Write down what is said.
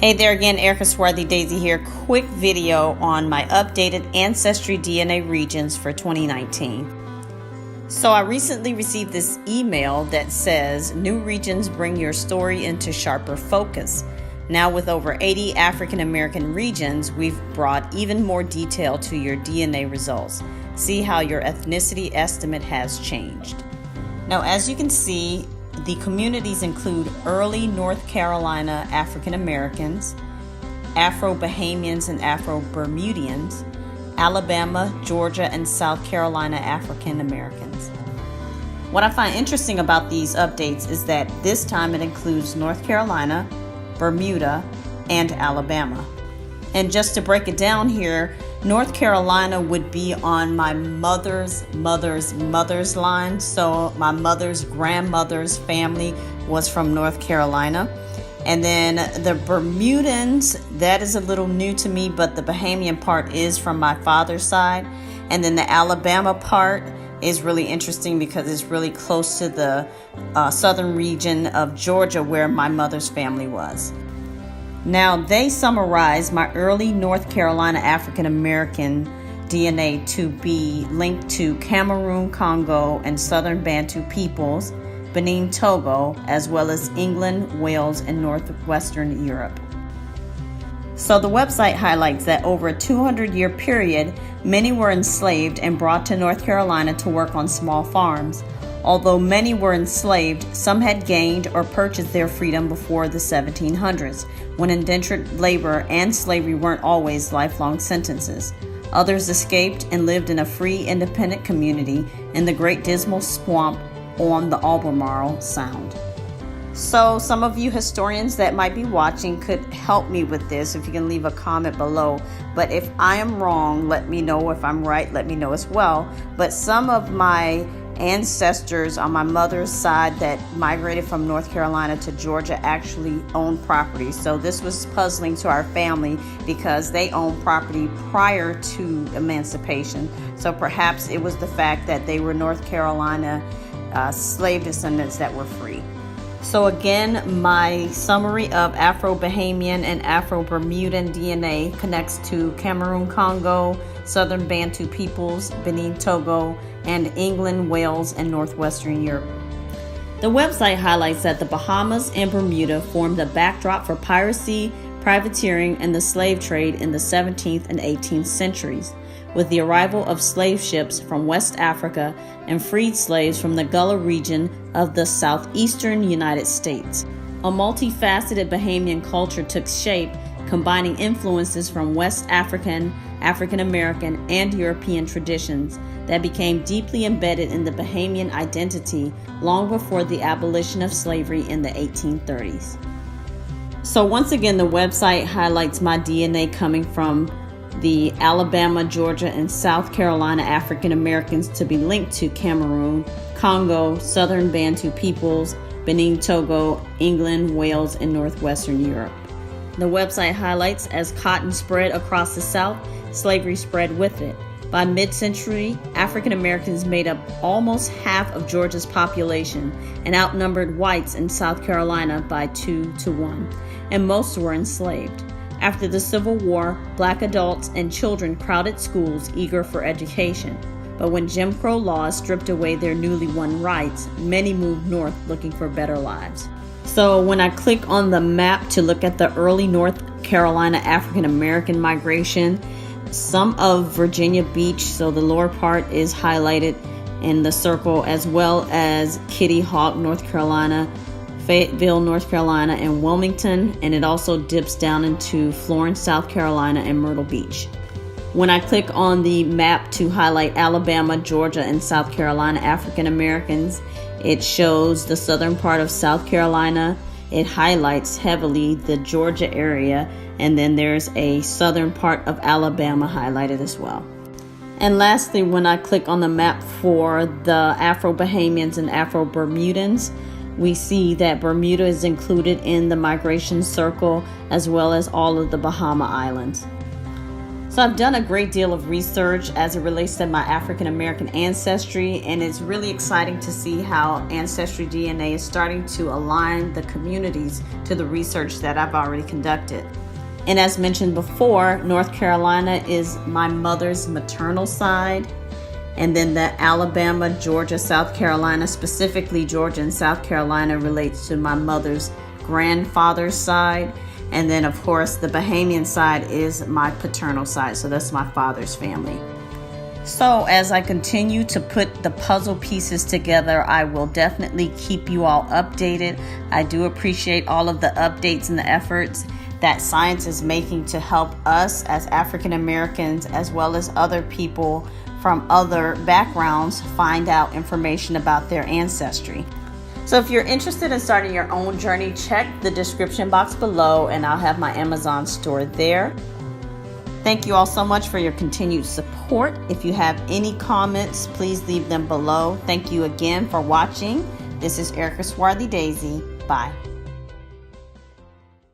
Hey there again, Erica Swarthy Daisy here. Quick video on my updated AncestryDNA regions for 2019. So I recently received this email that says, new regions bring your story into sharper focus. Now with over 80 African American regions, we've brought even more detail to your DNA results. See how your ethnicity estimate has changed. Now as you can see, the communities include early North Carolina African Americans, Afro-Bahamians and Afro-Bermudians, Alabama, Georgia, and South Carolina African Americans. What I find interesting about these updates is that this time it includes North Carolina, Bermuda, and Alabama. And just to break it down here, North Carolina would be on my mother's line. So my mother's grandmother's family was from North Carolina. And then the Bermudans, that is a little new to me, but the Bahamian part is from my father's side. And then the Alabama part is really interesting because it's really close to the southern region of Georgia where my mother's family was. Now, they summarize my early North Carolina African American DNA to be linked to Cameroon, Congo, and Southern Bantu peoples, Benin, Togo, as well as England, Wales, and Northwestern Europe. So the website highlights that over a 200-year period, many were enslaved and brought to North Carolina to work on small farms. Although many were enslaved, some had gained or purchased their freedom before the 1700s, when indentured labor and slavery weren't always lifelong sentences. Others escaped and lived in a free, independent community in the Great Dismal Swamp on the Albemarle Sound. So some of you historians that might be watching could help me with this if you can leave a comment below. But if I am wrong, let me know. If I'm right, let me know as well. But some of my ancestors on my mother's side that migrated from North Carolina to Georgia actually owned property. So this was puzzling to our family because they owned property prior to emancipation. So perhaps it was the fact that they were North Carolina slave descendants that were free. So again, my summary of Afro-Bahamian and Afro-Bermudan DNA connects to Cameroon, Congo, Southern Bantu peoples, Benin, Togo, and England, Wales, and Northwestern Europe. The website highlights that the Bahamas and Bermuda formed a backdrop for piracy, privateering, and the slave trade in the 17th and 18th centuries, with the arrival of slave ships from West Africa and freed slaves from the Gullah region of the southeastern United States. A multifaceted Bahamian culture took shape, combining influences from West African, African American, and European traditions that became deeply embedded in the Bahamian identity long before the abolition of slavery in the 1830s. So once again, the website highlights my DNA coming from the Alabama, Georgia, and South Carolina African Americans to be linked to Cameroon, Congo, Southern Bantu peoples, Benin, Togo, England, Wales, and Northwestern Europe. The website highlights as cotton spread across the South, slavery spread with it. By mid-century, African Americans made up almost half of Georgia's population and outnumbered whites in South Carolina by 2-1, and most were enslaved. After the Civil War, black adults and children crowded schools eager for education. But when Jim Crow laws stripped away their newly won rights, many moved north looking for better lives. So when I click on the map to look at the early North Carolina African American migration, some of Virginia Beach, so the lower part is highlighted in the circle, as well as Kitty Hawk, North Carolina, Fayetteville, North Carolina, and Wilmington, and it also dips down into Florence, South Carolina, and Myrtle Beach. When I click on the map to highlight Alabama, Georgia, and South Carolina African Americans, it shows the southern part of South Carolina. It highlights heavily the Georgia area, and then there's a southern part of Alabama highlighted as well. And lastly, when I click on the map for the Afro-Bahamians and Afro-Bermudans, we see that Bermuda is included in the migration circle, as well as all of the Bahama Islands. So I've done a great deal of research as it relates to my African American ancestry, and it's really exciting to see how AncestryDNA is starting to align the communities to the research that I've already conducted. And as mentioned before, North Carolina is my mother's maternal side, and then the Alabama, Georgia, South Carolina, specifically Georgia and South Carolina, relates to my mother's grandfather's side. And then, of course, the Bahamian side is my paternal side. So that's my father's family. So as I continue to put the puzzle pieces together, I will definitely keep you all updated. I do appreciate all of the updates and the efforts that science is making to help us as African Americans, as well as other people from other backgrounds, find out information about their ancestry. So if you're interested in starting your own journey, check the description box below and I'll have my Amazon store there. Thank you all so much for your continued support. If you have any comments, please leave them below. Thank you again for watching. This is Erica Swarthy Daisy. Bye.